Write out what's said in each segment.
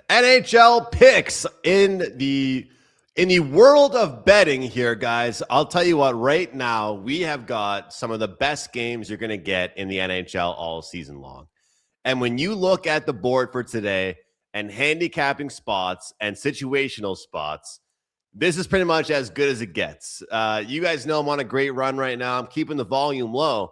NHL picks in the world of betting here, guys. I'll tell you what, right now we have got some of the best games you're going to get in the NHL all season long. And when you look at the board for today and handicapping spots and situational spots, this is pretty much as good as it gets. You guys know I'm on a great run right now. I'm keeping the volume low.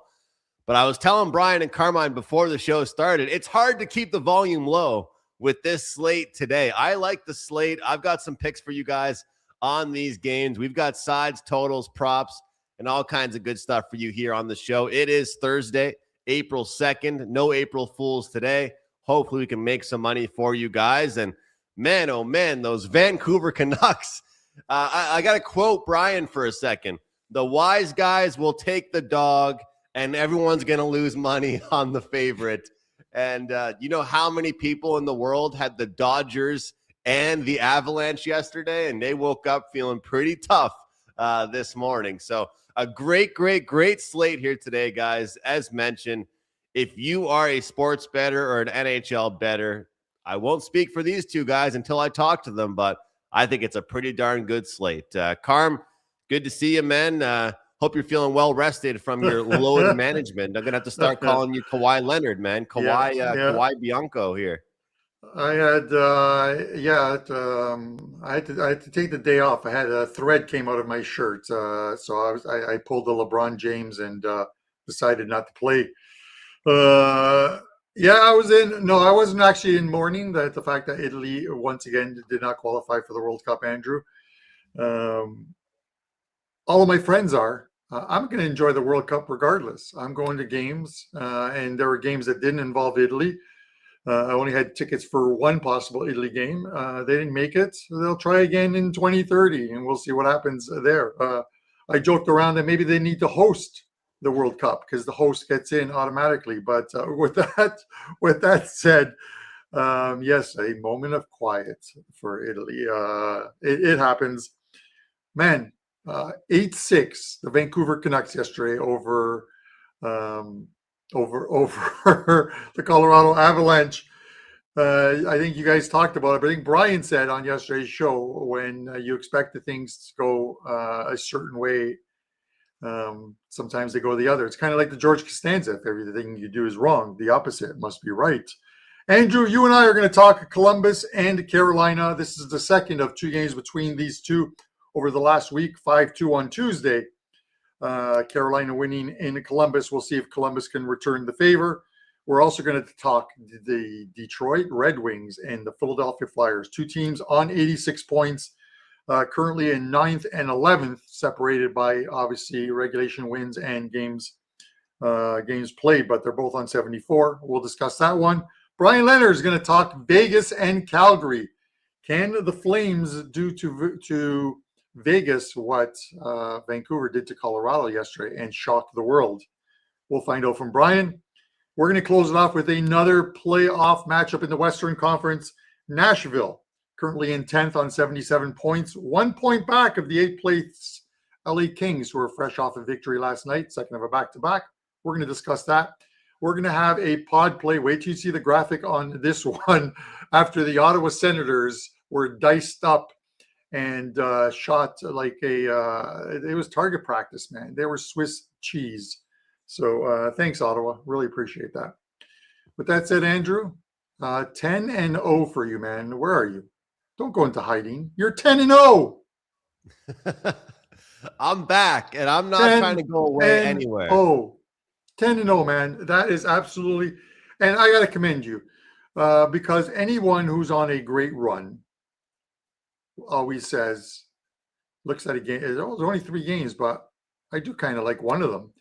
But I was telling Brian and Carmine before the show started, it's hard to keep the volume low with this slate today. I like the slate. I've got some picks for you guys on these games. We've got sides, totals, props, and all kinds of good stuff for you here on the show. It is Thursday, April 2nd. No April Fools today. Hopefully we can make some money for you guys. And man, oh man, those Vancouver Canucks. I got to quote Brian for a second. The wise guys will take the dog, and everyone's going to lose money on the favorite. And you know how many people in the world had the Dodgers and the Avalanche yesterday, and they woke up feeling pretty tough this morning. So a great slate here today, guys. As mentioned, if you are a sports bettor or an NHL bettor, I won't speak for these two guys until I talk to them, but I think it's a pretty darn good slate. Carm, good to see you, man. Hope you're feeling well rested from your load management. I'm gonna have to start calling you Kawhi Leonard, man. Kawhi Bianco here. I had I had to take the day off. I had a thread came out of my shirt, so I pulled the LeBron James and decided not to play. I wasn't actually in mourning the fact that Italy once again did not qualify for the World Cup, Andrew. All of my friends are. I'm going to enjoy the World Cup regardless. I'm going to games, and there were games that didn't involve Italy. I only had tickets for one possible Italy game. They didn't make it. So they'll try again in 2030, and we'll see what happens there. I joked around that maybe they need to host the World Cup because the host gets in automatically. But with that said, yes, a moment of quiet for Italy. It happens, man. 8-6 the Vancouver Canucks yesterday over the Colorado Avalanche. I think you guys talked about it, but I think Brian said on yesterday's show when you expect the things to go a certain way, sometimes they go the other. It's kind of like the George Costanza. If everything you do is wrong, the opposite must be right. Andrew, you and I are going to talk Columbus and Carolina. This is the second of two games between these two over the last week, 5-2 on Tuesday. Carolina winning in Columbus. We'll see if Columbus can return the favor. We're also going to talk the Detroit Red Wings and the Philadelphia Flyers, two teams on 86 points, currently in 9th and 11th, separated by obviously regulation wins and games played, but they're both on 74. We'll discuss that one. Brian Leonard is going to talk Vegas and Calgary. Can the Flames do to Vegas what Vancouver did to Colorado yesterday and shocked the world? We'll find out from Brian. We're going to close it off with another playoff matchup in the Western Conference. Nashville, currently in 10th on 77 points, 1 point back of the 8th place LA Kings, who were fresh off a victory last night, second of a back-to-back. We're going to discuss that. We're going to have a pod play. Wait till you see the graphic on this one after the Ottawa Senators were diced up and shot like it was target practice, man. They were Swiss cheese. So thanks, Ottawa. Really appreciate that. With that said, Andrew, 10-0 for you, man. Where are you? Don't go into hiding. You're 10-0. I'm back, and I'm not trying to go away anywhere. 10-0, man. That is absolutely, and I got to commend you because anyone who's on a great run always looks at a game. There's only 3 games, but I do kind of like one of them.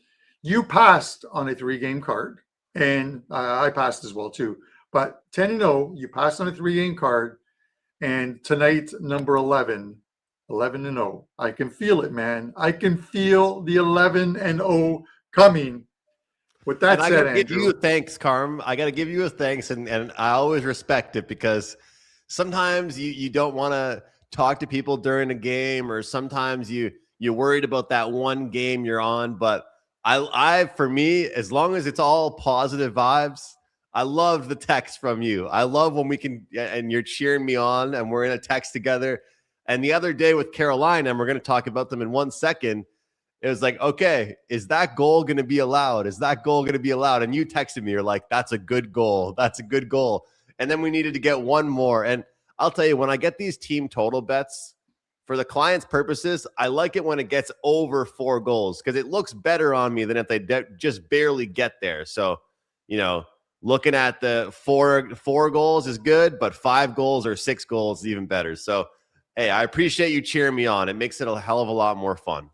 You passed on a 3-game card, and I passed as well too. But 10-0, you passed on a 3-game card, and tonight number 11-0. I can feel it, man. I can feel the 11-0 coming. With that said, I got to give you a thanks, Carm. I got to give you a thanks, and I always respect it because sometimes you don't want to talk to people during a game, or sometimes you're worried about that one game you're on. But I for me, as long as it's all positive vibes, I love the text from you. I love when we can, and you're cheering me on, and we're in a text together. And the other day with Carolina, and we're going to talk about them in 1 second, it was like, okay, is that goal going to be allowed? Is that goal going to be allowed? And you texted me, you're like, that's a good goal. That's a good goal. And then we needed to get one more. And I'll tell you, when I get these team total bets, for the client's purposes, I like it when it gets over 4 goals because it looks better on me than if they just barely get there. So, looking at the four goals is good, but 5 goals or 6 goals is even better. So, hey, I appreciate you cheering me on. It makes it a hell of a lot more fun.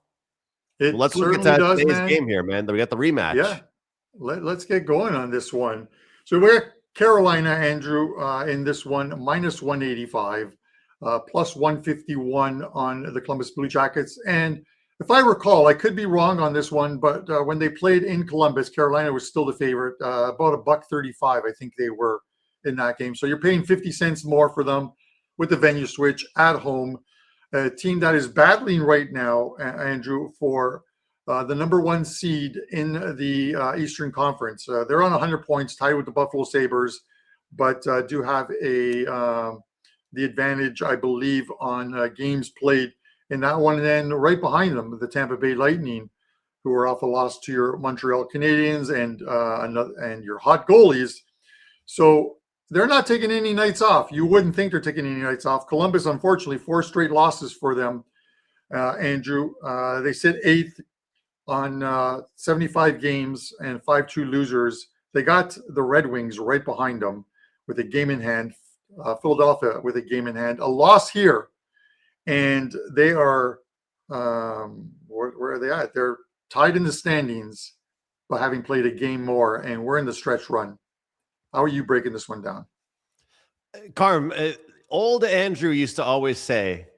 Let's look at today's game here, man. We got the rematch. Yeah, let's get going on this one. So we're Carolina, Andrew, in this one, minus 185, plus 151 on the Columbus Blue Jackets. And if I recall, I could be wrong on this one, but when they played in Columbus, Carolina was still the favorite, about $1.35, I think they were in that game. So you're paying 50 cents more for them with the venue switch at home. A team that is battling right now, Andrew, for the number 1 seed in the Eastern Conference. They're on 100 points, tied with the Buffalo Sabres, but do have the advantage, I believe, on games played in that one. And then right behind them, the Tampa Bay Lightning, who are off a loss to your Montreal Canadiens and your hot goalies. So they're not taking any nights off. You wouldn't think they're taking any nights off. Columbus, unfortunately, 4 straight losses for them, Andrew. They sit 8th on 75 games and 5-2 losers. They got the Red Wings right behind them with a game in hand. Philadelphia with a game in hand. A loss here, and they are where are they at? They're tied in the standings, but having played a game more, and we're in the stretch run. How are you breaking this one down? Carm, old Andrew used to always say,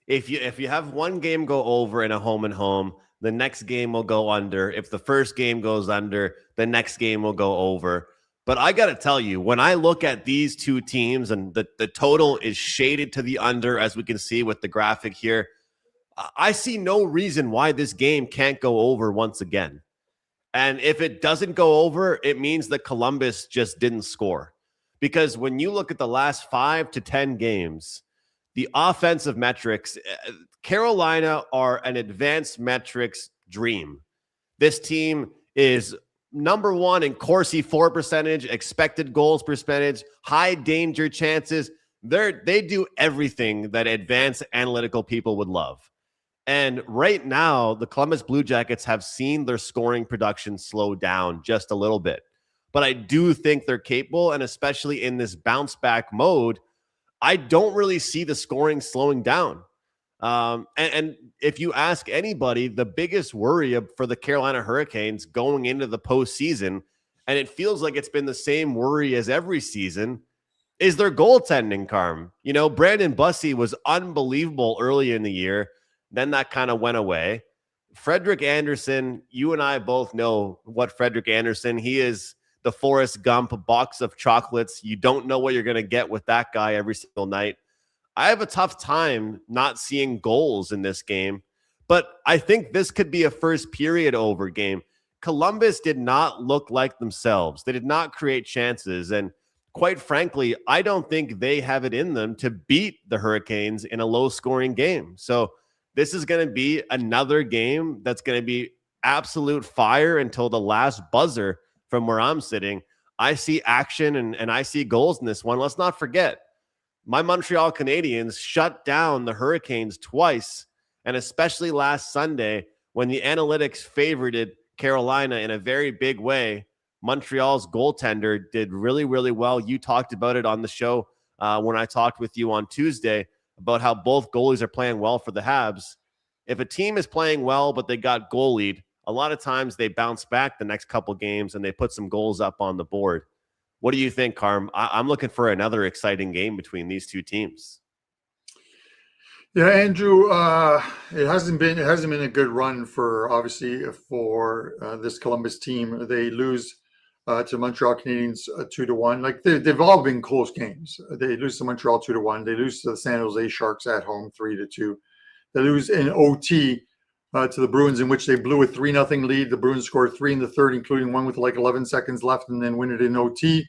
if you have one game go over in a home and home, the next game will go under. If the first game goes under, the next game will go over. But I got to tell you, when I look at these two teams and the total is shaded to the under, as we can see with the graphic here, I see no reason why this game can't go over once again. And if it doesn't go over, it means that Columbus just didn't score. Because when you look at the last 5 to 10 games, the offensive metrics, Carolina are an advanced metrics dream. This team is number 1 in Corsi for percentage, expected goals percentage, high danger chances. They do everything that advanced analytical people would love. And right now, the Columbus Blue Jackets have seen their scoring production slow down just a little bit. But I do think they're capable, and especially in this bounce back mode, I don't really see the scoring slowing down. And if you ask anybody, the biggest worry for the Carolina Hurricanes going into the postseason, and it feels like it's been the same worry as every season, is their goaltending, Carm. Brandon Bussey was unbelievable early in the year. Then that kind of went away. Frederik Andersen, you and I both know what Frederik Andersen, he is the Forrest Gump box of chocolates. You don't know what you're going to get with that guy every single night. I have a tough time not seeing goals in this game, but I think this could be a first period over game. Columbus did not look like themselves. They did not create chances. And quite frankly, I don't think they have it in them to beat the Hurricanes in a low scoring game. So this is going to be another game that's going to be absolute fire until the last buzzer from where I'm sitting. I see action and I see goals in this one. Let's not forget, my Montreal Canadiens shut down the Hurricanes twice, and especially last Sunday when the analytics favored Carolina in a very big way. Montreal's goaltender did really, really well. You talked about it on the show when I talked with you on Tuesday about how both goalies are playing well for the Habs. If a team is playing well, but they got goalied, a lot of times they bounce back the next couple games and they put some goals up on the board. What do you think, Carm? I'm looking for another exciting game between these two teams. Yeah, Andrew, it hasn't been a good run for this Columbus team. They lose to Montreal Canadiens 2-1. Like they've all been close games. They lose to Montreal 2-1. They lose to the San Jose Sharks at home 3-2. They lose in OT to the Bruins, in which they blew a 3-0 lead. The Bruins scored 3 in the third, including one with like 11 seconds left, and then win it in OT.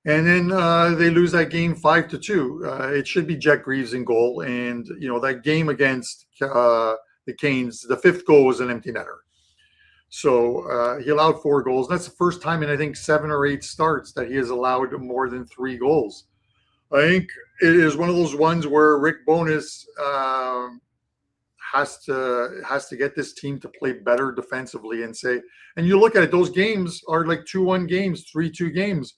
And then they lose that game 5-2. It should be Jet Greaves in goal. And, that game against the Canes, the fifth goal was an empty netter. So he allowed 4 goals. That's the first time in, I think, 7 or 8 starts that he has allowed more than 3 goals. I think it is one of those ones where Rick Bowness has to get this team to play better defensively and you look at it, those games are like 2-1 games, 3-2 games.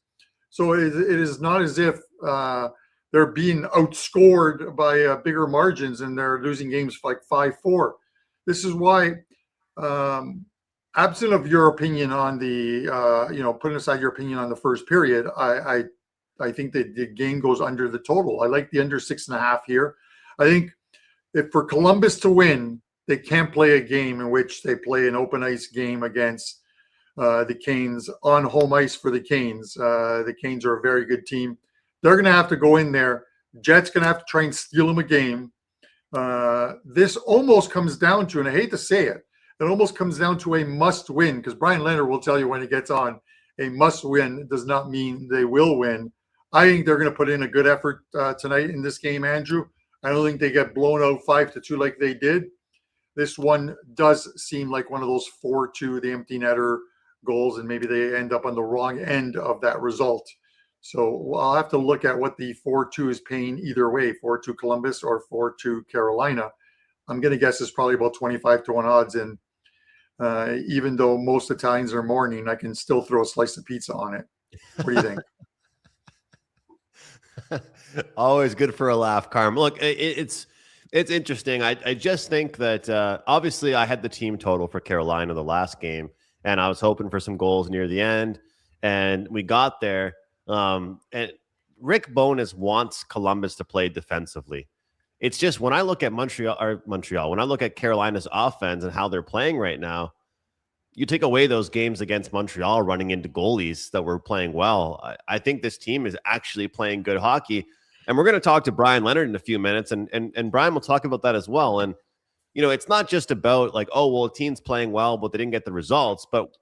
So it is not as if they're being outscored by bigger margins and they're losing games like 5-4. This is why, absent of your opinion on the, putting aside your opinion on the first period, I think that the game goes under the total. I like the under 6.5 here. I think if for Columbus to win, they can't play a game in which they play an open ice game against the Canes on home ice for the Canes. The Canes are a very good team. They're going to have to go in there. Jets going to have to try and steal them a game. This almost comes down to, and I hate to say it, it almost comes down to a must win, because Brian Leonard will tell you when he gets on, a must win does not mean they will win. I think they're going to put in a good effort tonight in this game, Andrew. I don't think they get blown out 5-2 like they did. This one does seem like one of those 4-2, the empty netter goals, and maybe they end up on the wrong end of that result. So I'll have to look at what the 4-2 is paying either way, 4-2 Columbus or 4-2 Carolina. I'm going to guess it's probably about 25-1 odds. And even though most Italians are mourning, I can still throw a slice of pizza on it. What do you think? Always good for a laugh, Carm. Look, it's interesting. I just think that obviously I had the team total for Carolina the last game, and I was hoping for some goals near the end, and we got there. And Rick Bowness wants Columbus to play defensively. It's just when I look at Montreal, when I look at Carolina's offense and how they're playing right now, you take away those games against Montreal running into goalies that were playing well. I think this team is actually playing good hockey. And we're going to talk to Brian Leonard in a few minutes, and Brian will talk about that as well. And, it's not just about like, oh, well, a team's playing well, but they didn't get the results. But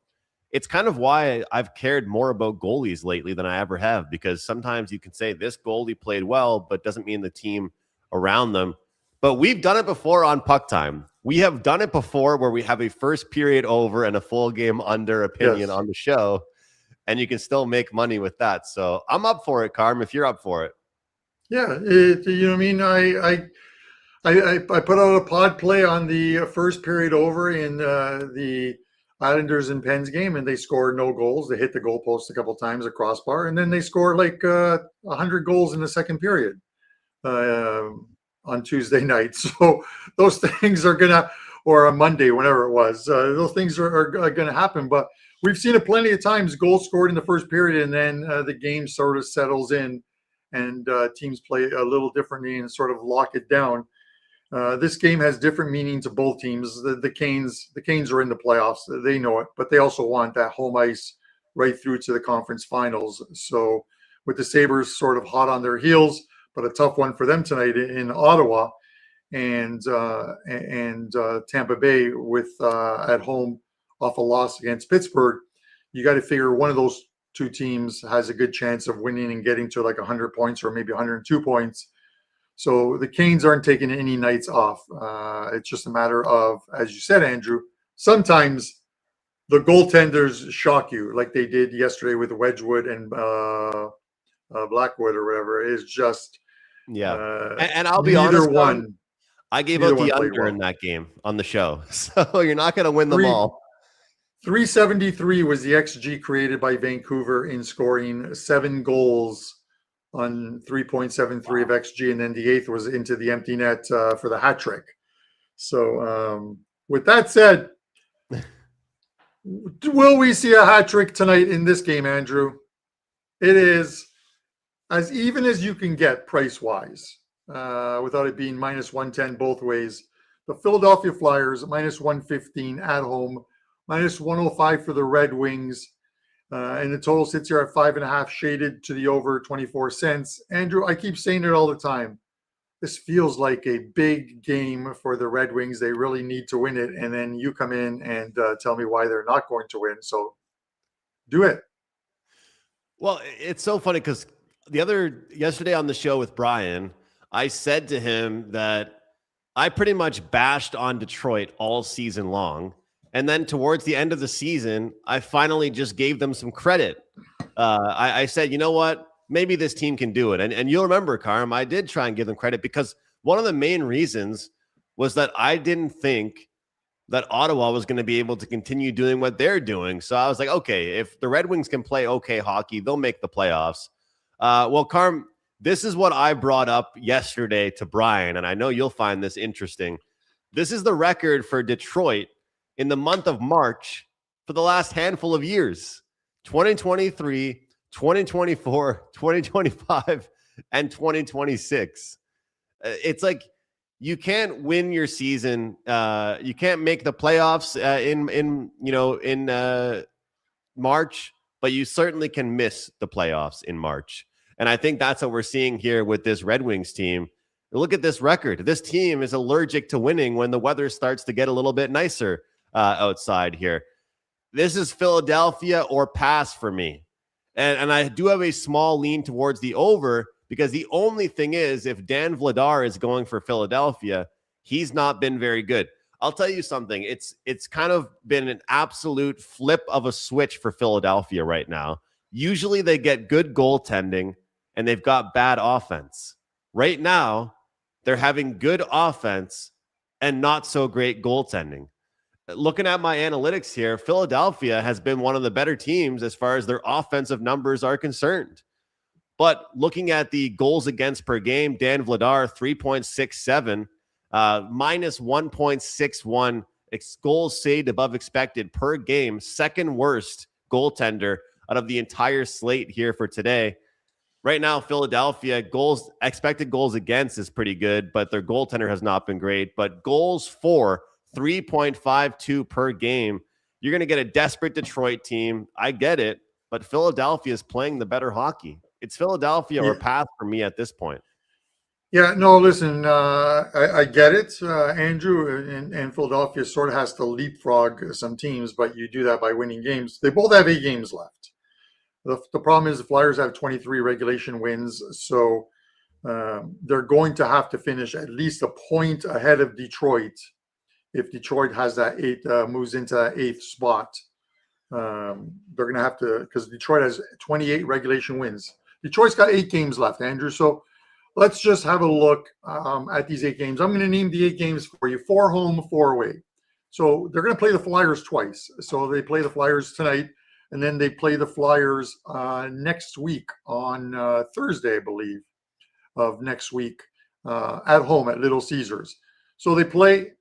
it's kind of why I've cared more about goalies lately than I ever have, because sometimes you can say this goalie played well, but doesn't mean the team around them. But we've done it before on PuckTime. We have done it before where we have a first period over and a full game under opinion on the show, and you can still make money with that. So I'm up for it, Carm, if you're up for it. Yeah, I put out a pod play on the first period over in the Islanders and Pens game, and they scored no goals. They hit the goalpost a couple times, a crossbar, and then they scored like 100 goals in the second period on Tuesday night. So those things are gonna, or on Monday, whenever it was, those things are gonna happen. But we've seen it plenty of times: goals scored in the first period, and then the game sort of settles in, and teams play a little differently and sort of lock it down. This game has different meaning to both teams. The Canes are in the playoffs; they know it, but they also want that home ice right through to the conference finals. So, with the Sabres sort of hot on their heels, but a tough one for them tonight in Ottawa, and Tampa Bay with at home off a loss against Pittsburgh, you got to figure one of those two teams has a good chance of winning and getting to like 100 points or maybe 102 points. So the Canes aren't taking any nights off. It's just a matter of, as you said, Andrew, sometimes the goaltenders shock you like they did yesterday with Wedgwood and Blackwood or whatever. It's just and I'll be honest, one. I gave out the under in that game on the show, so you're not going to win them all. 373 was the XG created by Vancouver in scoring 7 goals on 3.73 of XG, and then the 8th was into the empty net for the hat trick. So with that said, will we see a hat trick tonight in this game, Andrew? It is as even as you can get price-wise, without it being minus 110 both ways. The Philadelphia Flyers, minus 115 at home, minus 105 for the Red Wings. And the total sits here at 5.5, shaded to the over 24 cents. Andrew, I keep saying it all the time. This feels like a big game for the Red Wings. They really need to win it. And then you come in and tell me why they're not going to win. So do it. Well, it's so funny because yesterday on the show with Brian, I said to him that I pretty much bashed on Detroit all season long. And then towards the end of the season, I finally just gave them some credit. I said, you know what? Maybe this team can do it. And you'll remember, Carm, I did try and give them credit because one of the main reasons was that I didn't think that Ottawa was going to be able to continue doing what they're doing. So I was like, okay, if the Red Wings can play okay hockey, they'll make the playoffs. Well, Carm, this is what I brought up yesterday to Brian, and I know you'll find this interesting. This is the record for Detroit in the month of March for the last handful of years, 2023, 2024, 2025, and 2026. It's like you can't win your season. You can't make the playoffs in March, but you certainly can miss the playoffs in March. And I think that's what we're seeing here with this Red Wings team. Look at this record. This team is allergic to winning when the weather starts to get a little bit nicer outside here. This is Philadelphia or pass for me. And I do have a small lean towards the over because the only thing is if Dan Vladar is going for Philadelphia, he's not been very good. I'll tell you something. It's kind of been an absolute flip of a switch for Philadelphia right now. Usually they get good goaltending and they've got bad offense. Right now, they're having good offense and not so great goaltending. Looking at my analytics here, Philadelphia has been one of the better teams as far as their offensive numbers are concerned. But looking at the goals against per game, Dan Vladar, 3.67, minus 1.61 goals saved above expected per game, second worst goaltender out of the entire slate here for today. Right now, Philadelphia expected goals against is pretty good, but their goaltender has not been great. But goals for 3.52 per game. You're going to get a desperate Detroit team. I get it, but Philadelphia is playing the better hockey. It's Philadelphia or path for me at this point. Yeah, no, listen, I get it, Andrew, and Philadelphia sort of has to leapfrog some teams, but you do that by winning games. They both have 8 games left. The problem is the Flyers have 23 regulation wins, so they're going to have to finish at least a point ahead of Detroit if Detroit has that moves into that 8th spot. They're going to have to, because Detroit has 28 regulation wins. Detroit's got 8 games left, Andrew. So let's just have a look at these 8 games. I'm going to name the 8 games for you: 4 home, 4 away. So they're going to play the Flyers twice. So they play the Flyers tonight, and then they play the Flyers next week on Thursday, I believe, of next week at home at Little Caesars. So they play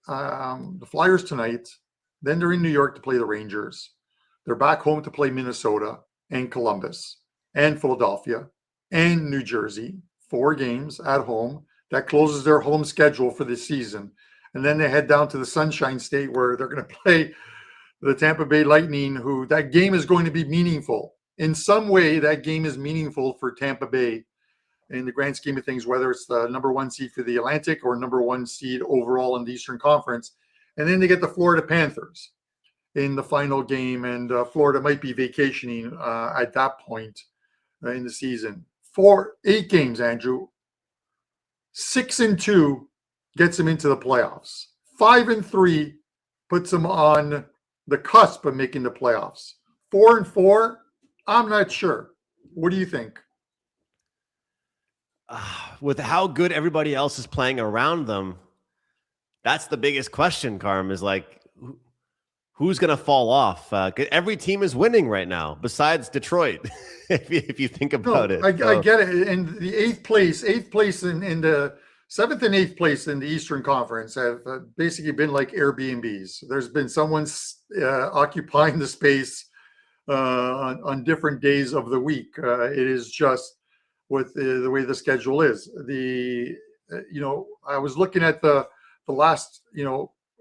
the Flyers tonight. Then they're in New York to play the Rangers. They're back home to play Minnesota and Columbus and Philadelphia and New Jersey. 4 games at home. That closes their home schedule for this season. And then they head down to the Sunshine State where they're going to play the Tampa Bay Lightning, who that game is going to be meaningful. In some way, that game is meaningful for Tampa Bay in the grand scheme of things, whether it's the number 1 seed for the Atlantic or number 1 seed overall in the Eastern Conference. And then they get the Florida Panthers in the final game, and Florida might be vacationing at that point in the season. 8 games, Andrew. 6-2 gets them into the playoffs. 5-3 puts them on the cusp of making the playoffs. 4-4, I'm not sure. What do you think? With how good everybody else is playing around them, that's the biggest question, Carm, is like, who's going to fall off? Every team is winning right now, besides Detroit, if you think about it. I get it. And the 8th place in the 7th and 8th place in the Eastern Conference have basically been like Airbnbs. There's been someone occupying the space on different days of the week. It is just with the way the schedule is. I was looking at the last,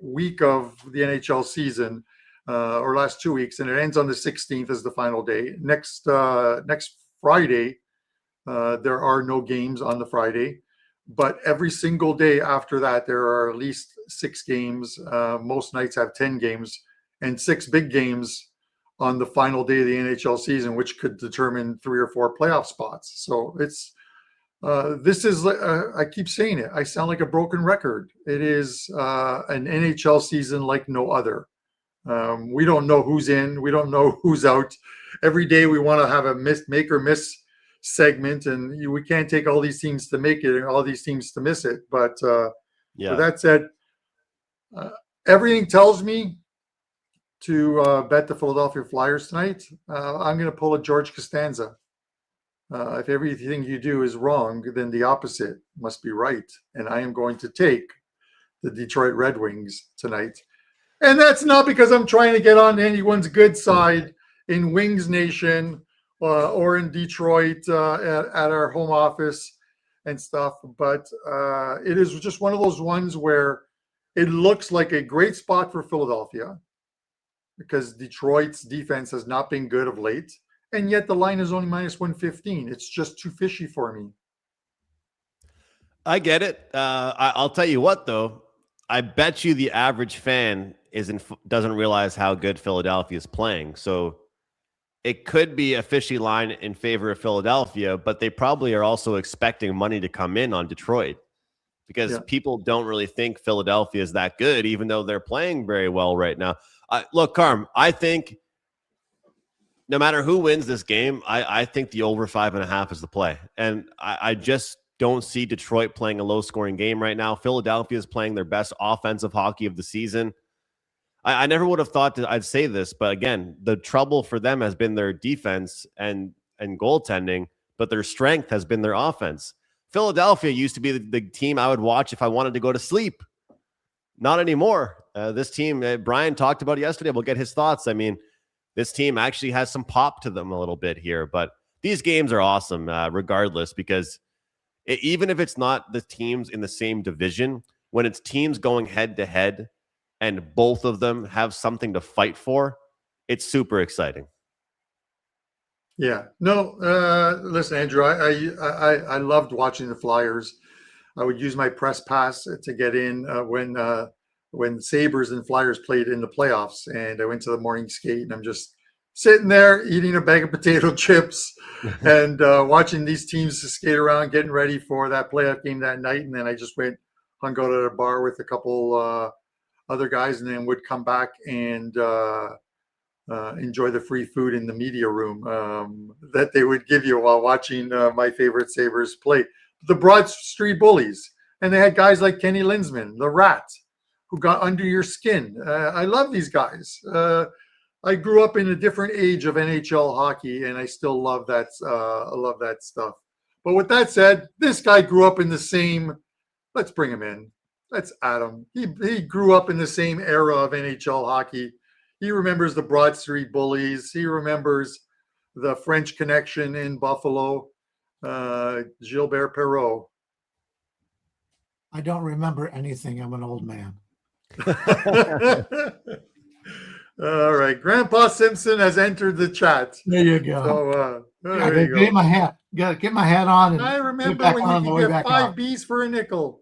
week of the NHL season, or last 2 weeks, and it ends on the 16th as the final day. Next Friday, there are no games on the Friday, but every single day after that, there are at least 6 games. Most nights have 10 games and 6 big games on the final day of the NHL season, which could determine 3 or 4 playoff spots. So it's this is I keep saying it. I sound like a broken record. It is an NHL season like no other. We don't know who's in. We don't know who's out. Every day we want to have a make or miss segment, and we can't take all these teams to make it and all these teams to miss it. But with that said, everything tells me to bet the Philadelphia Flyers tonight. I'm going to pull a George Costanza. If everything you do is wrong, then the opposite must be right. And I am going to take the Detroit Red Wings tonight. And that's not because I'm trying to get on anyone's good side in Wings Nation or in Detroit at our home office and stuff. But it is just one of those ones where it looks like a great spot for Philadelphia because Detroit's defense has not been good of late. And yet the line is only minus 115. It's just too fishy for me. I get it. I'll tell you what, though. I bet you the average fan doesn't realize how good Philadelphia is playing. So it could be a fishy line in favor of Philadelphia, but they probably are also expecting money to come in on Detroit because people don't really think Philadelphia is that good, even though they're playing very well right now. Look, Carm, I think no matter who wins this game, I think the over 5.5 is the play. And I just don't see Detroit playing a low-scoring game right now. Philadelphia is playing their best offensive hockey of the season. I never would have thought that I'd say this, but again, the trouble for them has been their defense and goaltending, but their strength has been their offense. Philadelphia used to be the team I would watch if I wanted to go to sleep. Not anymore. This team, Brian talked about it yesterday. We'll get his thoughts. I mean, this team actually has some pop to them a little bit here, but these games are awesome regardless because even if it's not the teams in the same division, when it's teams going head-to-head and both of them have something to fight for, it's super exciting. Yeah. No, listen, Andrew, I loved watching the Flyers. I would use my press pass to get in when Sabres and Flyers played in the playoffs, and I went to the morning skate, and I'm just sitting there eating a bag of potato chips and watching these teams skate around, getting ready for that playoff game that night. And then I just hung out at a bar with a couple other guys, and then would come back and enjoy the free food in the media room that they would give you while watching my favorite Sabres play. The Broad Street Bullies. And they had guys like Kenny Linsman, the Rat, who got under your skin. I love these guys. I grew up in a different age of NHL hockey, and I still love that. I love that stuff. But with that said, this guy grew up in the same. Let's bring him in. That's Adam. He grew up in the same era of NHL hockey. He remembers the Broad Street Bullies. He remembers the French Connection in Buffalo. Gilbert Perreault. I don't remember anything. I'm an old man. All right. Grandpa Simpson has entered the chat. There you go. So, there you go. Get my hat. Got to get my hat on. And I remember when you could get 5 Bs for a nickel.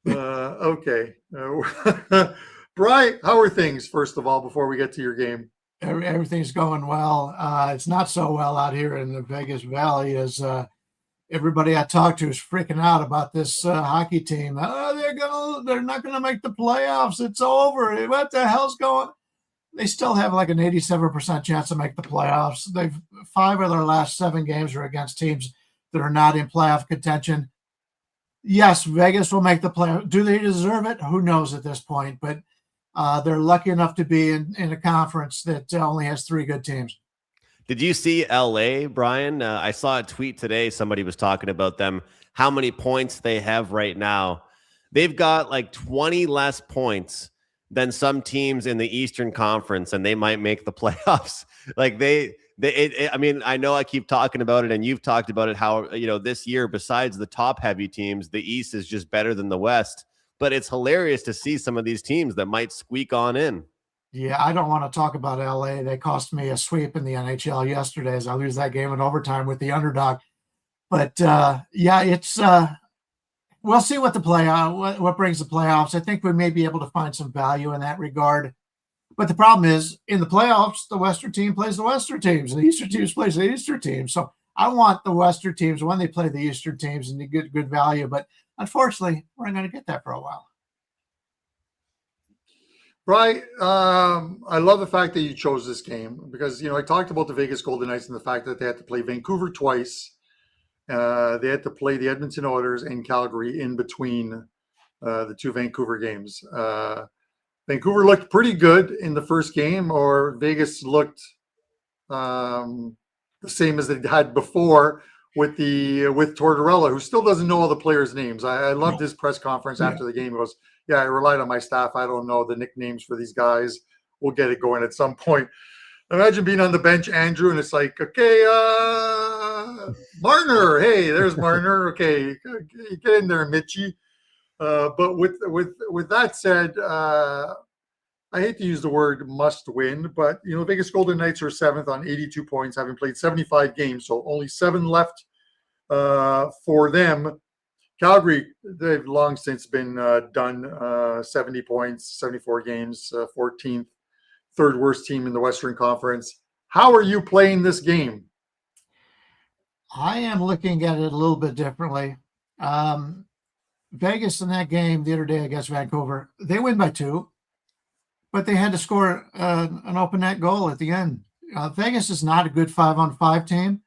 Okay. Brian, how are things, first of all, before we get to your game? Everything's going well. It's not so well out here in the Vegas Valley as everybody I talk to is freaking out about this hockey team. They're not gonna make the playoffs. It's over. What the hell's going? They still have like an 87% chance to make the playoffs. 5 of their last 7 games are against teams that are not in playoff contention. Yes, Vegas will make the playoffs. Do they deserve it? Who knows at this point? But they're lucky enough to be in a conference that only has 3 good teams. Did you see LA, Brian? I saw a tweet today. Somebody was talking about them, how many points they have right now. They've got like 20 less points than some teams in the Eastern Conference, and they might make the playoffs. Like I mean, I know I keep talking about it, and you've talked about it, how, this year, besides the top heavy teams, the East is just better than the West. But it's hilarious to see some of these teams that might squeak on in. Yeah, I don't want to talk about LA. They cost me a sweep in the NHL yesterday as I lose that game in overtime with the underdog. But it's we'll see what brings the playoffs. I think we may be able to find some value in that regard. But the problem is, in the playoffs, the Western team plays the Western teams, and the Eastern teams plays the Eastern teams. So I want the Western teams when they play the Eastern teams and they get good value. But unfortunately, we're not going to get that for a while. Right. I love the fact that you chose this game because, I talked about the Vegas Golden Knights and the fact that they had to play Vancouver twice. They had to play the Edmonton Oilers and Calgary in between the two Vancouver games. Vancouver looked pretty good in the first game, or Vegas looked the same as they had before with Tortorella, who still doesn't know all the players' names. I loved his press conference after the game. He goes, "Yeah, I relied on my staff. I don't know the nicknames for these guys. We'll get it going at some point." Imagine being on the bench, Andrew, and it's like, okay, Marner. Hey, there's Marner. Okay, get in there, Mitchie. But with that said, I hate to use the word must win, but Vegas Golden Knights are 7th on 82 points, having played 75 games, so only 7 left for them. Calgary, they've long since been done. 70 points, 74 games, 14th, third worst team in the Western Conference. How are you playing this game? I am looking at it a little bit differently. Vegas in that game the other day against Vancouver, they win by 2, but they had to score an open net goal at the end. Vegas is not a good 5-on-5 team.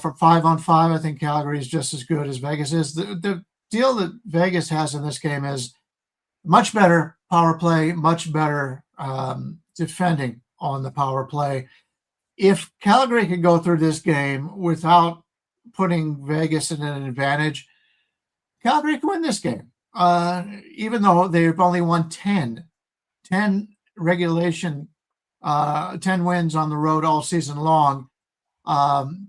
For 5-on-5, I think Calgary is just as good as Vegas is. The deal that Vegas has in this game is much better power play, much better defending on the power play. If Calgary could go through this game without putting Vegas in an advantage, Calgary can win this game, even though they've only won 10 regulation, 10 wins on the road all season long.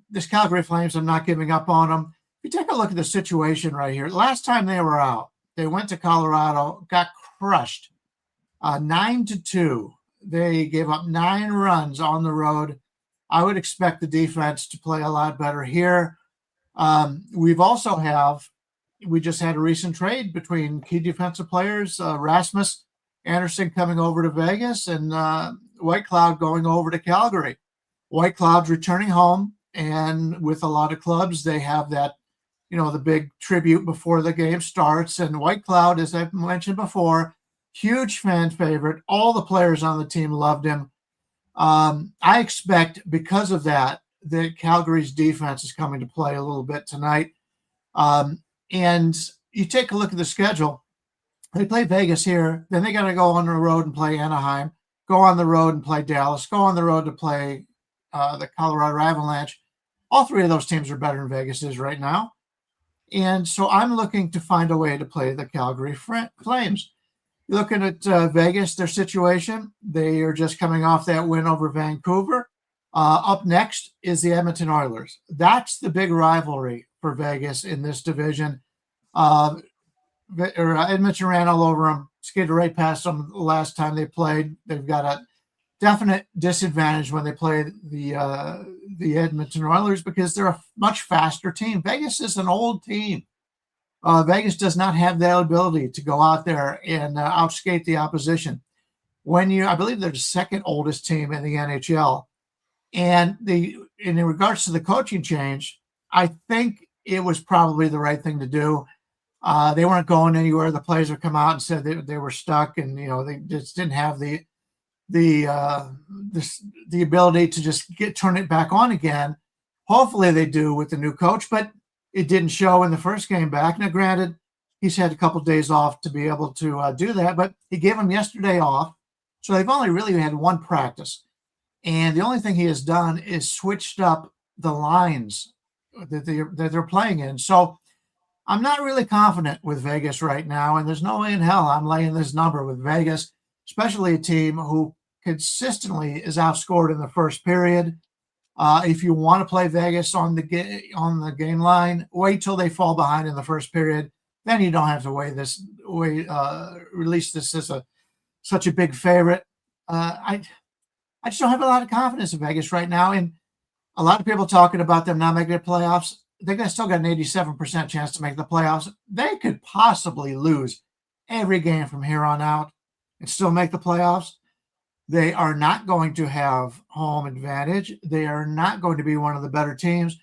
This Calgary Flames, I'm not giving up on them. If you take a look at the situation right here, last time they were out, they went to Colorado, got crushed, 9-2. They gave up 9 runs on the road. I would expect the defense to play a lot better here. We just had a recent trade between key defensive players, Rasmus Anderson coming over to Vegas and White Cloud going over to Calgary. White Cloud's returning home, and with a lot of clubs, they have that, the big tribute before the game starts. And White Cloud, as I've mentioned before, huge fan favorite. All the players on the team loved him. I expect because of that Calgary's defense is coming to play a little bit tonight. And you take a look at the schedule. They play Vegas here. Then they got to go on the road and play Anaheim, go on the road and play Dallas, go on the road to play the Colorado Avalanche. All 3 of those teams are better than Vegas is right now. And so I'm looking to find a way to play the Calgary Flames. Looking at Vegas, their situation, they are just coming off that win over Vancouver. Up next is the Edmonton Oilers. That's the big rivalry for Vegas in this division. Edmonton ran all over them, skated right past them the last time they played. They've got a definite disadvantage when they play the Edmonton Oilers because they're a much faster team. Vegas is an old team. Vegas does not have that ability to go out there and outskate the opposition. I believe they're the second oldest team in the NHL. And in regards to the coaching change, I think it was probably the right thing to do. They weren't going anywhere. The players have come out and said they were stuck, and they just didn't have the ability to just turn it back on again. Hopefully they do with the new coach, but it didn't show in the first game back. Now, granted, he's had a couple of days off to be able to do that, but he gave them yesterday off, so they've only really had 1 practice. And the only thing he has done is switched up the lines that they're playing in. So I'm not really confident with Vegas right now, and there's no way in hell I'm laying this number with Vegas, especially a team who consistently is outscored in the first period. If you want to play Vegas on the game line, wait till they fall behind in the first period. Then you don't have to release this as such a big favorite. I just don't have a lot of confidence in Vegas right now. And a lot of people talking about them not making the playoffs. They still got an 87% chance to make the playoffs. They could possibly lose every game from here on out and still make the playoffs. They are not going to have home advantage. They are not going to be one of the better teams.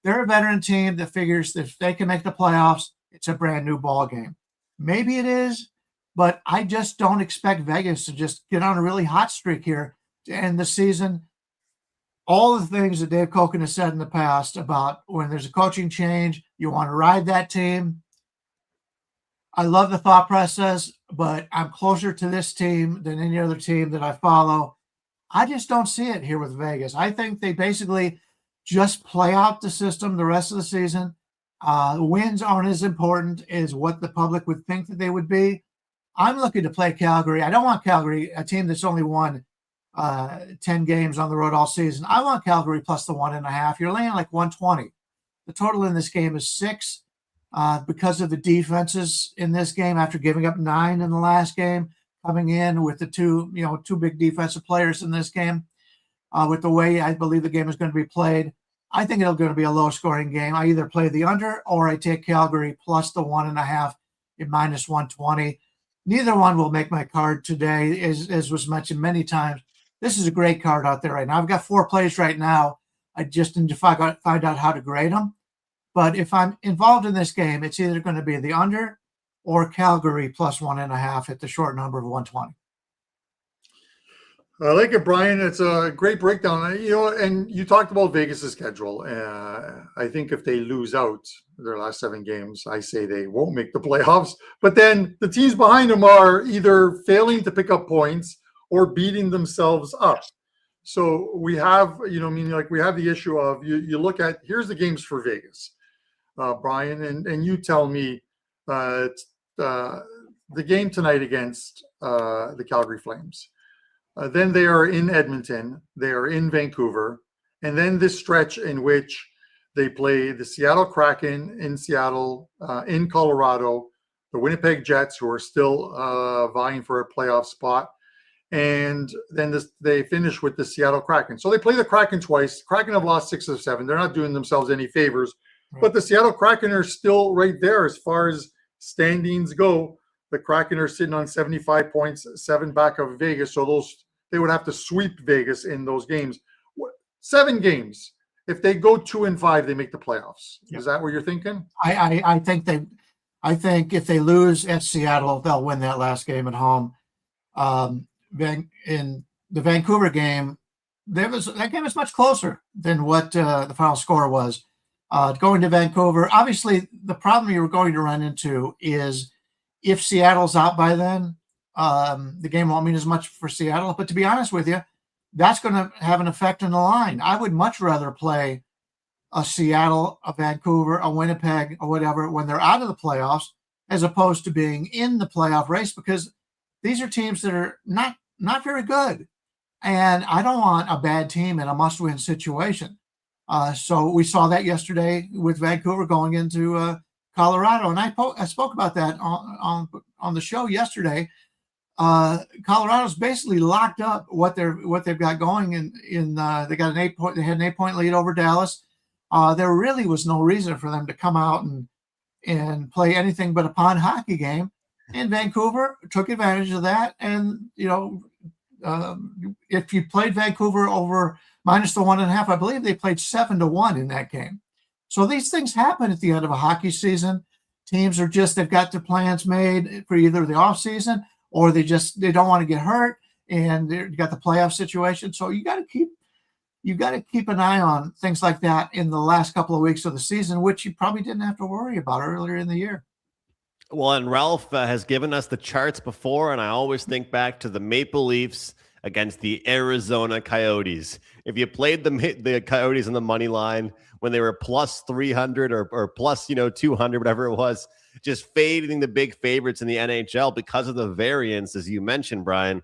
They're a veteran team that figures that if they can make the playoffs, it's a brand new ball game. Maybe it is, but I just don't expect Vegas to just get on a really hot streak here to end the season. All the things that Dave Koken has said in the past about when there's a coaching change, you want to ride that team. I love the thought process, but I'm closer to this team than any other team that I follow. I just don't see it here with Vegas. I think they basically just play out the system the rest of the season. Wins aren't as important as what the public would think that they would be. I'm looking to play Calgary. I don't want Calgary, a team that's only won 10 games on the road all season. I want Calgary plus the 1.5. You're laying like 120. The total in this game is 6 because of the defenses in this game after giving up 9 in the last game, coming in with the two big defensive players in this game. With the way I believe the game is going to be played, I think it's going to be a low-scoring game. I either play the under or I take Calgary plus the 1.5 at minus 120. Neither one will make my card today, as was mentioned many times. This is a great card out there right now. I've got 4 plays right now. I just need to find out how to grade them. But if I'm involved in this game, it's either going to be the under or Calgary plus 1.5 at the short number of 120. I like it, Brian. It's a great breakdown. And you talked about Vegas' schedule. I think if they lose out their last 7 games, I say they won't make the playoffs. But then the teams behind them are either failing to pick up points or beating themselves up. So we have, we have the issue of you look at, here's the games for Vegas, Brian, and you tell me the game tonight against the Calgary Flames. Then they are in Edmonton, they are in Vancouver, and then this stretch in which they play the Seattle Kraken in Seattle, in Colorado, the Winnipeg Jets, who are still vying for a playoff spot, and then they finish with the Seattle Kraken. So they play the Kraken twice. Kraken have lost 6 of 7. They're not doing themselves any favors, but the Seattle Kraken are still right there as far as standings go. The Kraken are sitting on 75 points, 7 back of Vegas. So they would have to sweep Vegas in those games. 7 games. If they go 2-5, they make the playoffs. Yep. Is that what you're thinking? I think if they lose at Seattle, they'll win that last game at home. In the Vancouver game, that game is much closer than what the final score was. Going to Vancouver, obviously, the problem you're going to run into is if Seattle's out by then, the game won't mean as much for Seattle. But to be honest with you, that's going to have an effect on the line. I would much rather play a Seattle, a Vancouver, a Winnipeg, or whatever when they're out of the playoffs, as opposed to being in the playoff race, because these are teams that are not very good. And I don't want a bad team in a must-win situation. So we saw that yesterday with Vancouver going into Colorado, and I spoke about that on the show yesterday. Colorado's basically locked up what they've got going in they got they had an 8-point lead over Dallas. There really was no reason for them to come out and play anything but a pond hockey game. And Vancouver took advantage of that. And if you played Vancouver over minus the 1.5, I believe they played 7-1 in that game. So these things happen at the end of a hockey season. Teams are they've got their plans made for either the off season or they don't want to get hurt, and they've got the playoff situation. So you got to keep an eye on things like that in the last couple of weeks of the season, which you probably didn't have to worry about earlier in the year. Well, and Ralph has given us the charts before, and I always think back to the Maple Leafs against the Arizona Coyotes. If you played the Coyotes on the money line when they were plus 300 or plus 200, whatever it was, just fading the big favorites in the NHL because of the variance, as you mentioned, Brian,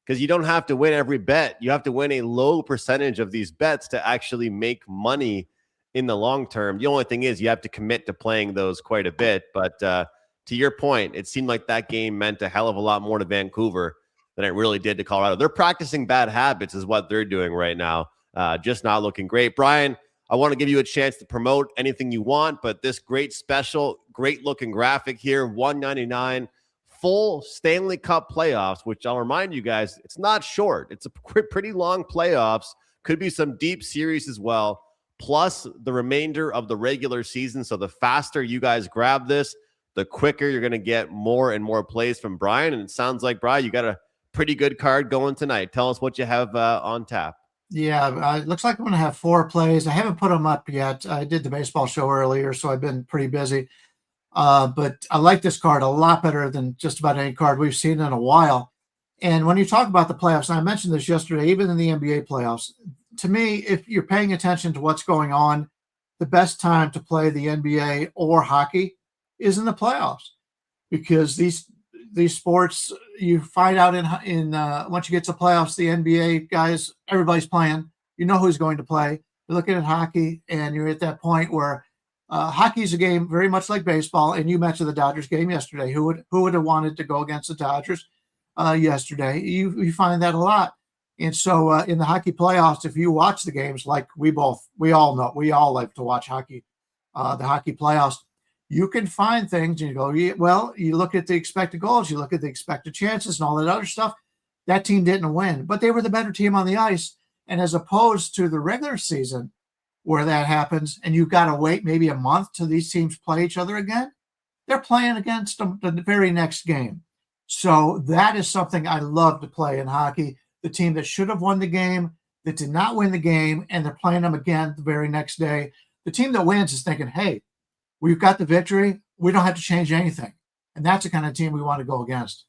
because you don't have to win every bet. You have to win a low percentage of these bets to actually make money in the long term. The only thing is you have to commit to playing those quite a bit. But to your point, it seemed like that game meant a hell of a lot more to Vancouver than it really did to Colorado. They're practicing bad habits is what they're doing right now. Just not looking great. Brian, I want to give you a chance to promote anything you want, but this great special, great looking graphic here, $199, full Stanley Cup playoffs, which I'll remind you guys, it's not short. It's a pretty long playoffs. Could be some deep series as well, plus the remainder of the regular season. So the faster you guys grab this, the quicker you're going to get more and more plays from Brian. And it sounds like, Brian, you got a pretty good card going tonight. Tell us what you have on tap. Yeah, it looks like I'm going to have 4 plays. I haven't put them up yet. I did the baseball show earlier, so I've been pretty busy. But I like this card a lot better than just about any card we've seen in a while. And when you talk about the playoffs, and I mentioned this yesterday, even in the NBA playoffs, to me, if you're paying attention to what's going on, the best time to play the NBA or hockey is in the playoffs, because these sports, you find out in once you get to playoffs, the NBA guys, everybody's playing. You know who's going to play. You're looking at hockey, and you're at that point where hockey is a game very much like baseball. And you mentioned the Dodgers game yesterday. Who would have wanted to go against the Dodgers yesterday? You find that a lot. And so in the hockey playoffs, if you watch the games like we all like to watch hockey, the hockey playoffs, you can find things and you go, well, you look at the expected goals, you look at the expected chances and all that other stuff. That team didn't win, but they were the better team on the ice. And as opposed to the regular season where that happens and you've got to wait maybe a month till these teams play each other again, they're playing against them the very next game. So that is something I love to play in hockey. The team that should have won the game, that did not win the game, and they're playing them again the very next day. The team that wins is thinking, hey, we've got the victory. We don't have to change anything. And that's the kind of team we want to go against.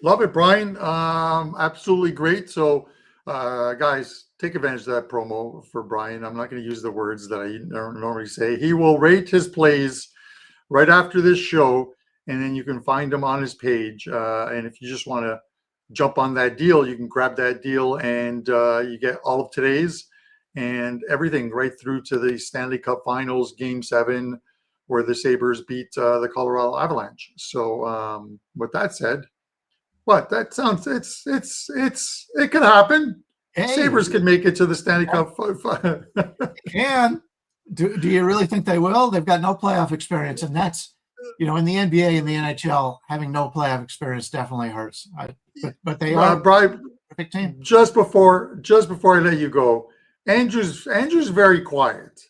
Love it, Brian. Absolutely great. So, guys, take advantage of that promo for Brian. I'm not going to use the words that I normally say. He will rate his plays right after this show, and then you can find him on his page. And if you just want to jump on that deal, you can grab that deal, and you get all of today's and everything right through to the Stanley Cup Finals, Game 7, where the Sabres beat the Colorado Avalanche. So with that said, that sounds it could happen. Hey, Sabres could make it to the Stanley Cup. Can do you really think they will? They've got no playoff experience, and that's, in the NBA and the NHL, having no playoff experience definitely hurts. But they are Brian, perfect team. Just before I let you go, Andrew's very quiet.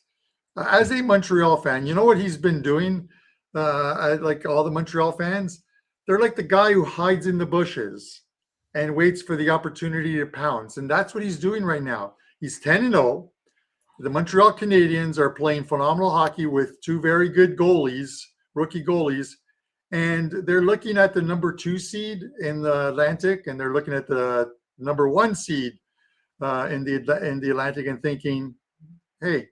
As a Montreal fan, you know what he's been doing? Like all the Montreal fans, they're like the guy who hides in the bushes and waits for the opportunity to pounce. And that's what he's doing right now. He's 10-0. The Montreal Canadiens are playing phenomenal hockey with 2 very good goalies, rookie goalies. And they're looking at the number 2 seed in the Atlantic, and they're looking at the number 1 seed in the Atlantic, and thinking, hey,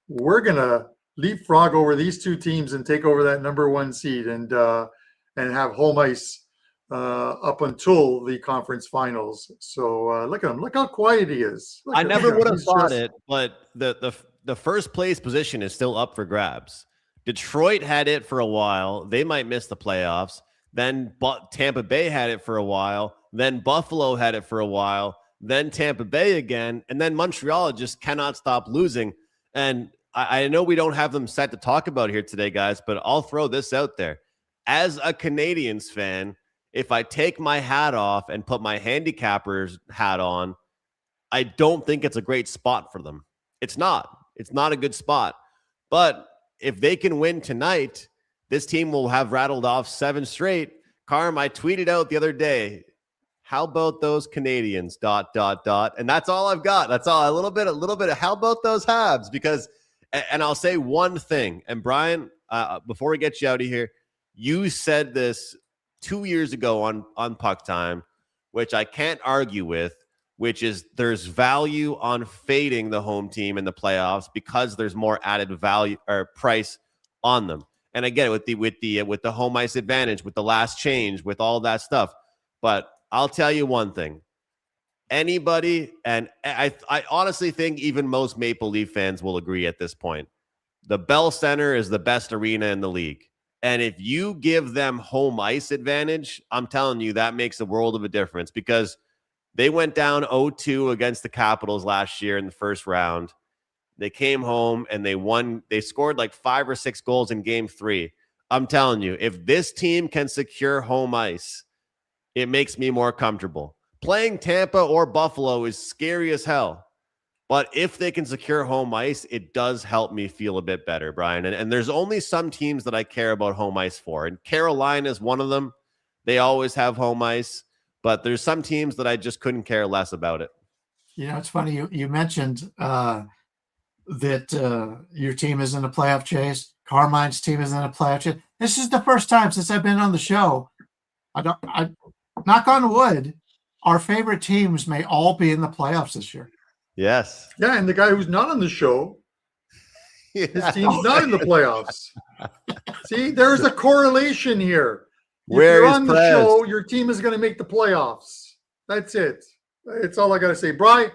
we're gonna leapfrog over these 2 teams and take over that number 1 seed and have home ice up until the conference finals. So look at him! Look how quiet he is. I never would have thought it, but the first place position is still up for grabs. Detroit had it for a while. They might miss the playoffs. Then Tampa Bay had it for a while. Then Buffalo had it for a while. Then Tampa Bay again. And then Montreal just cannot stop losing. And I know we don't have them set to talk about here today, guys, but I'll throw this out there. As a Canadiens fan, if I take my hat off and put my handicapper's hat on, I don't think it's a great spot for them. It's not. It's not a good spot. But if they can win tonight, this team will have rattled off 7 straight. Carm, I tweeted out the other day, how about those Canadiens, ... And that's all I've got. That's all. A little bit of how about those Habs? Because, and I'll say one thing. And Brian, before we get you out of here, you said this 2 years ago on PuckTime, which I can't argue with, which is there's value on fading the home team in the playoffs because there's more added value or price on them. And again, with the home ice advantage, with the last change, with all that stuff. But I'll tell you one thing. Anybody, and I honestly think even most Maple Leaf fans will agree at this point, the Bell Center is the best arena in the league. And if you give them home ice advantage, I'm telling you, that makes a world of a difference, because they went down 0-2 against the Capitals last year in the first round. They came home and they won. They scored like 5 or 6 goals in game 3. I'm telling you, if this team can secure home ice, it makes me more comfortable. Playing Tampa or Buffalo is scary as hell. But if they can secure home ice, it does help me feel a bit better, Brian. And there's only some teams that I care about home ice for. And Carolina is one of them. They always have home ice. But there's some teams that I just couldn't care less about it. You know, it's funny. You mentioned that your team is in a playoff chase. Carmine's team is in a playoff chase. This is the first time since I've been on the show. I knock on wood, our favorite teams may all be in the playoffs this year. Yes. Yeah, and the guy who's not on the show, his team's not in the playoffs. See, there's a correlation here. If you're on the show, your team is going to make the playoffs. That's it. It's all I got to say. Brian,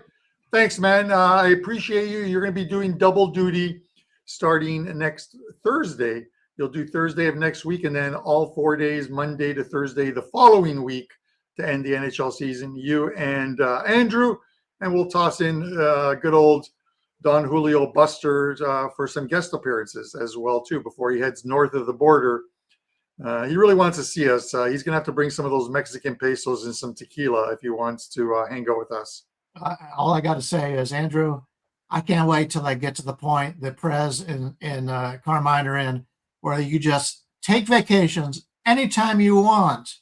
thanks, man. I appreciate you. You're going to be doing double duty starting next Thursday. You'll do Thursday of next week and then all 4 days, Monday to Thursday, the following week to end the NHL season. You and Andrew, and we'll toss in good old Don Julio Buster for some guest appearances as well, too, before he heads north of the border. He really wants to see us. He's going to have to bring some of those Mexican pesos and some tequila if he wants to hang out with us. All I got to say is, Andrew, I can't wait till I get to the point that Prez and Carmine are in, where you just take vacations anytime you want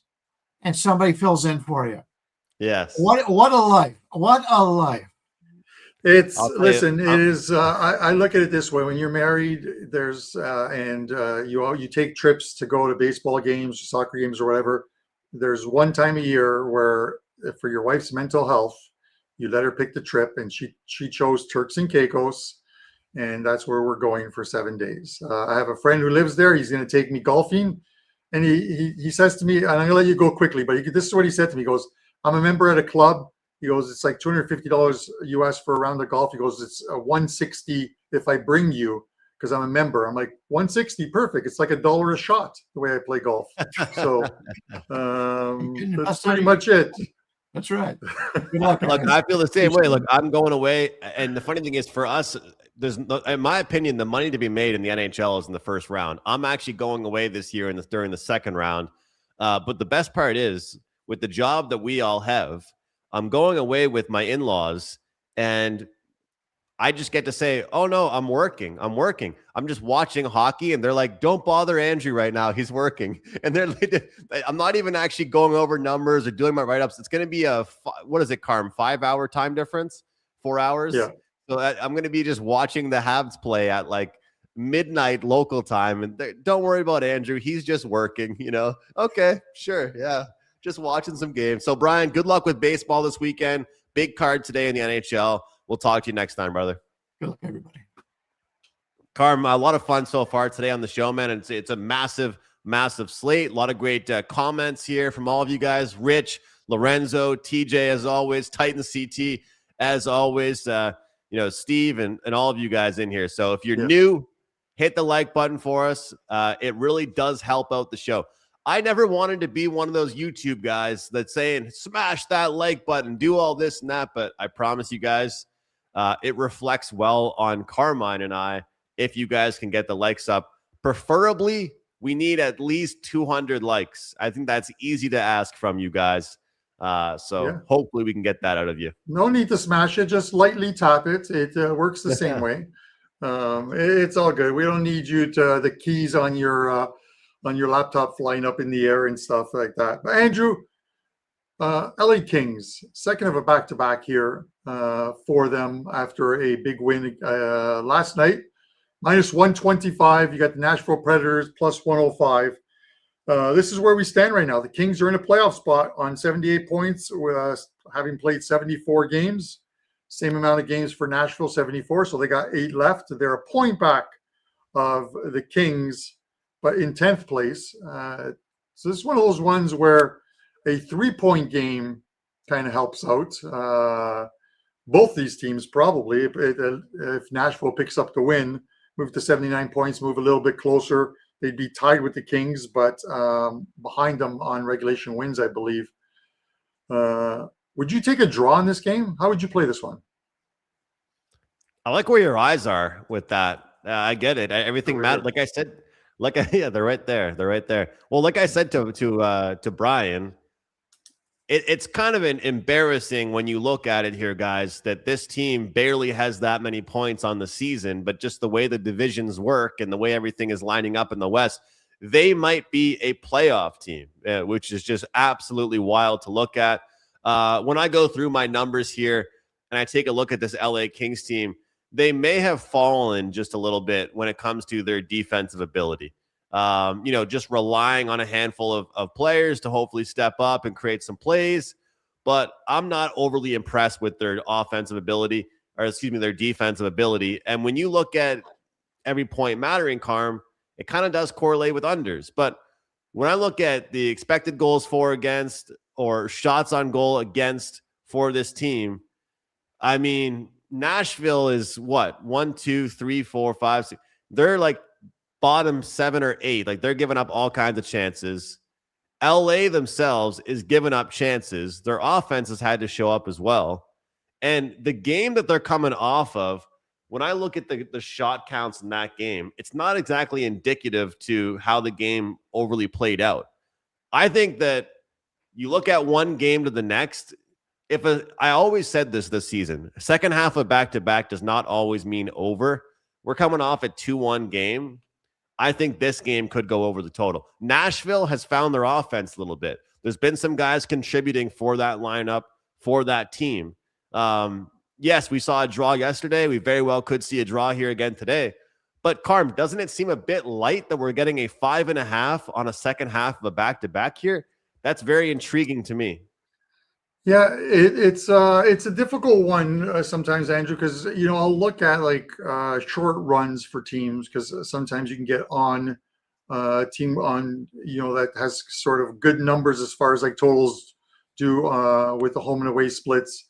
and somebody fills in for you. Yes. What a life. What a life. It's listen, it is I look at it this way. When you're married, there's you take trips to go to baseball games, soccer games, or whatever. There's one time a year where for your wife's mental health, you let her pick the trip, and she chose Turks and Caicos, and that's where we're going for 7 days. I have a friend who lives there. He's going to take me golfing, and he says to me, and I'm going to let you go quickly, but this is what he said to me. He goes, I'm a member at a club. He goes, it's like $250 US for a round of golf. He goes, it's $160 if I bring you because I'm a member. I'm like, $160, perfect. It's like $1 a shot the way I play golf. So that's pretty much it. That's right. Good luck. Look, I feel the same way. Look, I'm going away. And the funny thing is for us, in my opinion, the money to be made in the NHL is in the first round. I'm actually going away this year during the second round. But the best part is with the job that we all have, I'm going away with my in-laws, and I just get to say, oh, no, I'm working. I'm just watching hockey, and they're like, don't bother Andrew right now. He's working. And I'm not even actually going over numbers or doing my write-ups. It's going to be what is it, Carm, 5-hour time difference? 4 hours? Yeah. So I'm going to be just watching the Habs play at like midnight local time. And don't worry about Andrew. He's just working, Okay, sure, yeah. Just watching some games. So, Brian, good luck with baseball this weekend. Big card today in the NHL. We'll talk to you next time, brother. Good luck, everybody. Carm, a lot of fun so far today on the show, man. It's a massive, massive slate. A lot of great comments here from all of you guys. Rich, Lorenzo, TJ, as always. Titan CT, as always. Steve and all of you guys in here. So if you're new, hit the like button for us. It really does help out the show. I never wanted to be one of those YouTube guys that's saying, smash that like button, do all this and that. But I promise you guys, it reflects well on Carmine and I if you guys can get the likes up. Preferably, we need at least 200 likes. I think that's easy to ask from you guys. Hopefully we can get that out of you. No need to smash it. Just lightly tap it. It works the same way. It's all good. We don't need you to the keys on your laptop flying up in the air and stuff like that. But Andrew, LA Kings, second of a back-to-back here for them after a big win last night. Minus 125. You got the Nashville Predators plus 105. This is where we stand right now. The Kings are in a playoff spot on 78 points, having played 74 games. Same amount of games for Nashville, 74. So they got 8 left. They're a point back of the Kings, but in 10th place. So this is one of those ones where a 3-point game kind of helps out. Both these teams probably, if Nashville picks up the win, move to 79 points, move a little bit closer. They'd be tied with the Kings, but behind them on regulation wins, I believe. Would you take a draw in this game? How would you play this one? I like where your eyes are with that. I get it. Everything matters. Like I said, Yeah, they're right there. They're right there. Well, like I said to Brian, it's kind of embarrassing when you look at it here, guys, that this team barely has that many points on the season, but just the way the divisions work and the way everything is lining up in the West, they might be a playoff team, which is just absolutely wild to look at. When I go through my numbers here and I take a look at this LA Kings team, they may have fallen just a little bit when it comes to their defensive ability. Just relying on a handful of players to hopefully step up and create some plays. But I'm not overly impressed with their offensive ability, their defensive ability. And when you look at every point mattering, Carm, it kind of does correlate with unders. But when I look at the expected goals for against or shots on goal against for this team, I mean, Nashville is what? 1, 2, 3, 4, 5, 6. They're like bottom 7 or 8. Like they're giving up all kinds of chances. LA themselves is giving up chances. Their offense has had to show up as well. And the game that they're coming off of, when I look at the shot counts in that game, it's not exactly indicative to how the game overly played out. I think that you look at one game to the next. I always said this season, second half of back-to-back does not always mean over. We're coming off a 2-1 game. I think this game could go over the total. Nashville has found their offense a little bit. There's been some guys contributing for that lineup, for that team. Yes, we saw a draw yesterday. We very well could see a draw here again today. But Carm, doesn't it seem a bit light that we're getting a 5.5 on a second half of a back-to-back here? That's very intriguing to me. Yeah, it's a difficult one sometimes, Andrew, because I'll look at like short runs for teams because sometimes you can get on a team on that has sort of good numbers as far as like totals do with the home and away splits.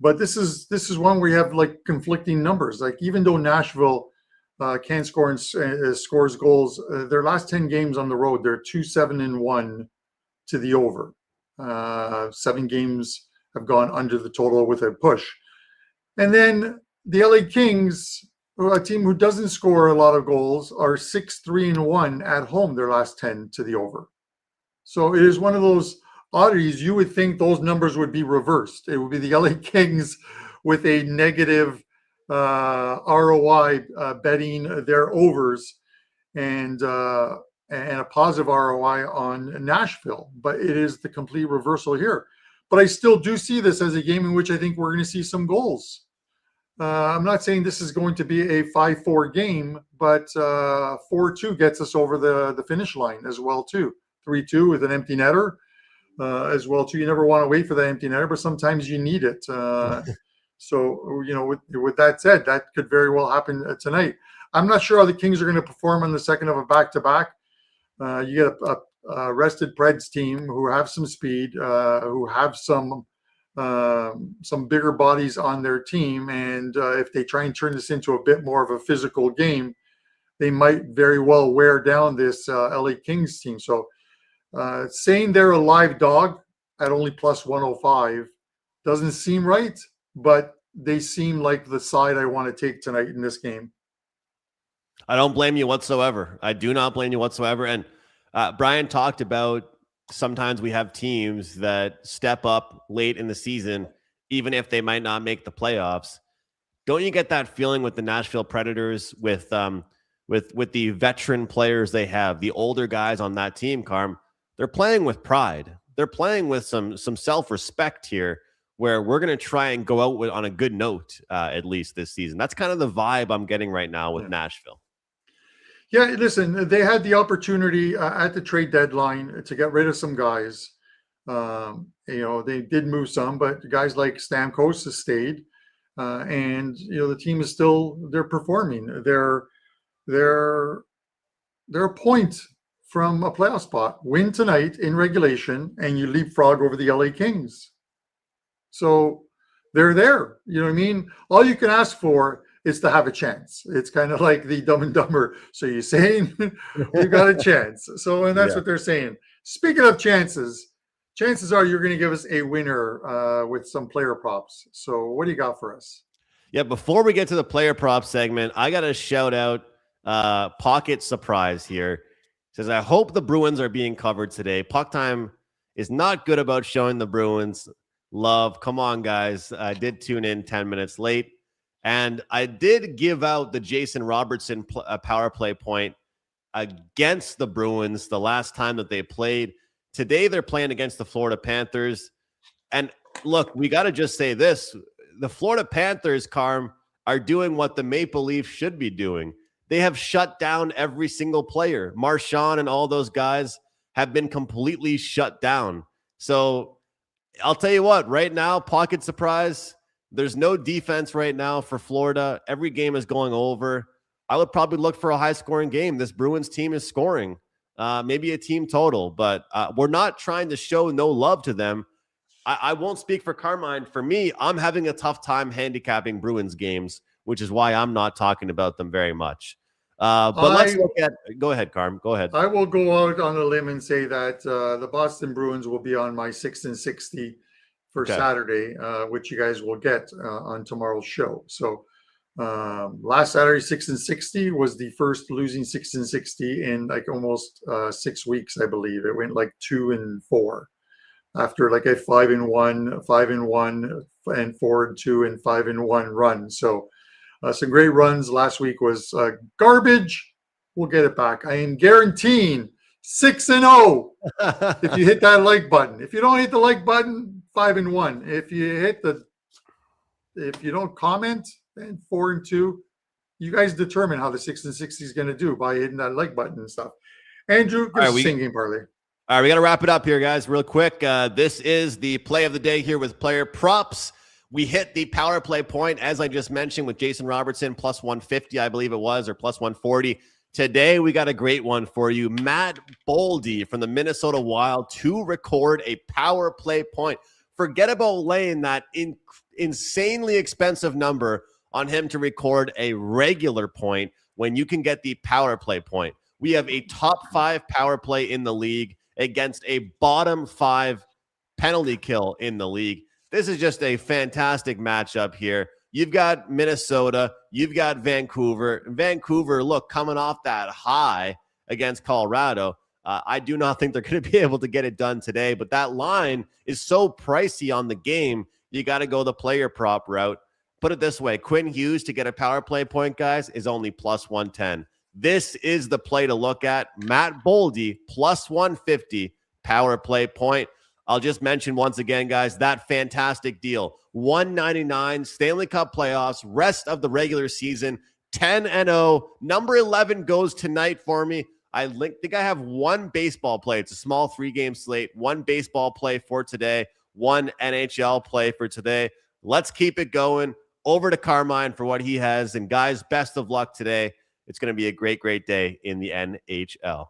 But this is one where you have like conflicting numbers. Like even though Nashville can score and scores goals, their last 10 games on the road, they're 2-7-1 to the over. 7 games have gone under the total with a push. And then the LA Kings, a team who doesn't score a lot of goals, are 6-3-1 at home their last 10 to the over. So it is one of those oddities. You would think those numbers would be reversed. It would be the LA Kings with a negative ROI betting their overs and a positive ROI on Nashville. But it is the complete reversal here. But I still do see this as a game in which I think we're going to see some goals. I'm not saying this is going to be a 5-4 game, but 4-2 gets us over the finish line as well, too. 3-2 with an empty netter as well, too. You never want to wait for that empty netter, but sometimes you need it. So, with that said, that could very well happen tonight. I'm not sure how the Kings are going to perform on the second of a back-to-back. You get a rested Preds team who have some speed, who have some bigger bodies on their team, and if they try and turn this into a bit more of a physical game, they might very well wear down this LA Kings team. So saying they're a live dog at only plus 105 doesn't seem right, but they seem like the side I want to take tonight in this game. I don't blame you whatsoever. I do not blame you whatsoever. And Brian talked about sometimes we have teams that step up late in the season, even if they might not make the playoffs. Don't you get that feeling with the Nashville Predators with the veteran players they have, the older guys on that team, Carm? They're playing with pride. They're playing with some self-respect here, where we're going to try and go out on a good note, at least this season. That's kind of the vibe I'm getting right now with Nashville. Yeah, listen, they had the opportunity at the trade deadline to get rid of some guys. They did move some, but guys like Stamkos has stayed. And the team is they're performing. They're a point from a playoff spot. Win tonight in regulation, and you leapfrog over the LA Kings. So they're there. You know what I mean? All you can ask for is to have a chance. It's kind of like the Dumb and Dumber. So you're saying we've got a chance. So, and that's what they're saying. Speaking of chances are you're going to give us a winner with some player props. So what do you got for us? Yeah, before we get to the player prop segment, I got to shout out Pocket Surprise here. Says, I hope the Bruins are being covered today. PuckTime is not good about showing the Bruins love. Come on, guys. I did tune in 10 minutes late. And I did give out the Jason Robertson power play point against the Bruins the last time that they played. Today, they're playing against the Florida Panthers. And look, we got to just say this. The Florida Panthers, Carm, are doing what the Maple Leafs should be doing. They have shut down every single player. Marchand and all those guys have been completely shut down. So I'll tell you what, right now, pocket surprise. There's no defense right now for Florida. Every game is going over. I would probably look for a high-scoring game. This Bruins team is scoring, maybe a team total, but we're not trying to show no love to them. I won't speak for Carmine. For me, I'm having a tough time handicapping Bruins games, which is why I'm not talking about them very much. But let's look at – go ahead, Carm. Go ahead. I will go out on a limb and say that the Boston Bruins will be on my 6 and 60 for Saturday, which you guys will get on tomorrow's show. So last Saturday, 6 and 60 was the first losing 6 and 60 in like almost 6 weeks, I believe. It went like 2 and 4 after like a 5 and 1, 5 and 1, and 4 and 2, and 5 and 1 run. So some great runs. Last week was garbage. We'll get it back. I am guaranteeing 6 and 0 if you hit that like button. If you don't hit the like button, 5 and 1. If you don't comment, then 4 and 2. You guys determine how the 6 and 60 is going to do by hitting that like button and stuff. Andrew, give us a singing parlay. All right, we got to wrap it up here, guys, real quick. This is the play of the day here with player props. We hit the power play point, as I just mentioned, with Jason Robertson, plus 150, I believe it was, or plus 140. Today, we got a great one for you. Matt Boldy from the Minnesota Wild to record a power play point. Forget about laying that insanely expensive number on him to record a regular point when you can get the power play point. We have a top 5 power play in the league against a bottom 5 penalty kill in the league. This is just a fantastic matchup here. You've got Minnesota. You've got Vancouver. Vancouver, look, coming off that high against Colorado. I do not think they're going to be able to get it done today, but that line is so pricey on the game, you got to go the player prop route. Put it this way, Quinn Hughes to get a power play point, guys, is only plus 110. This is the play to look at. Matt Boldy, plus 150, power play point. I'll just mention once again, guys, that fantastic deal. $199, Stanley Cup playoffs, rest of the regular season, 10-0. Number 11 goes tonight for me. I think I have one baseball play. It's a small 3-game slate. One baseball play for today. One NHL play for today. Let's keep it going. Over to Carmine for what he has. And guys, best of luck today. It's going to be a great, great day in the NHL.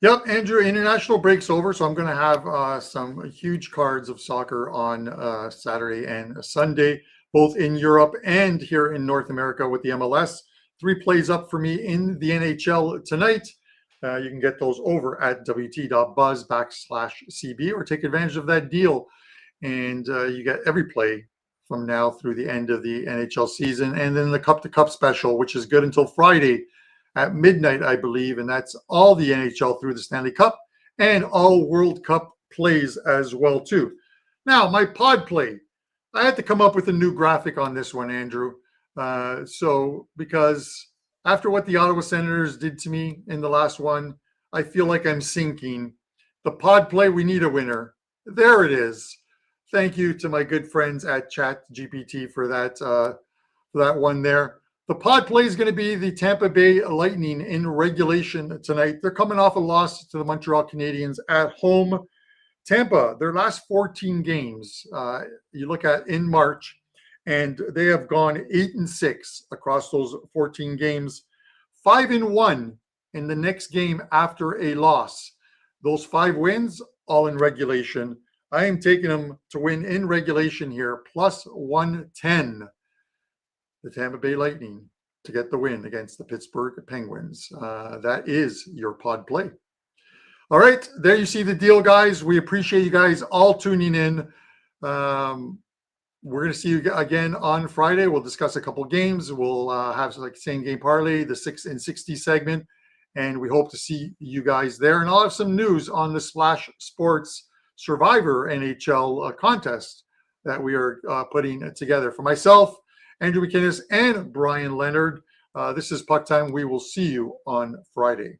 Yep, Andrew, international break's over, so I'm going to have some huge cards of soccer on Saturday and Sunday, both in Europe and here in North America with the MLS. 3 plays up for me in the NHL tonight. You can get those over at wt.buzz/CB or take advantage of that deal. And you get every play from now through the end of the NHL season. And then the Cup to Cup special, which is good until Friday at midnight, I believe. And that's all the NHL through the Stanley Cup and all World Cup plays as well, too. Now, my pod play. I had to come up with a new graphic on this one, Andrew. Because after what the Ottawa Senators did to me in the last one, I feel like I'm sinking. The pod play, we need a winner. There it is. Thank you to my good friends at ChatGPT for that one there. The pod play is going to be the Tampa Bay Lightning in regulation tonight. They're coming off a loss to the Montreal Canadiens at home. Tampa, their last 14 games, you look at in March, and they have gone 8-6 across those 14 games, 5-1 in the next game after a loss. Those 5 wins, all in regulation. I am taking them to win in regulation here, plus 110. The Tampa Bay Lightning to get the win against the Pittsburgh Penguins. That is your pod play. All right, there you see the deal, guys. We appreciate you guys all tuning in. We're going to see you again on Friday. We'll discuss a couple games. We'll have like same game parlay, the 6 and 60 segment, And we hope to see you guys there. And I'll have some news on the Splash Sports Survivor NHL contest that we are putting together. For myself, Andrew McInnis, and Brian Leonard, this is Puck Time. We will see you on Friday.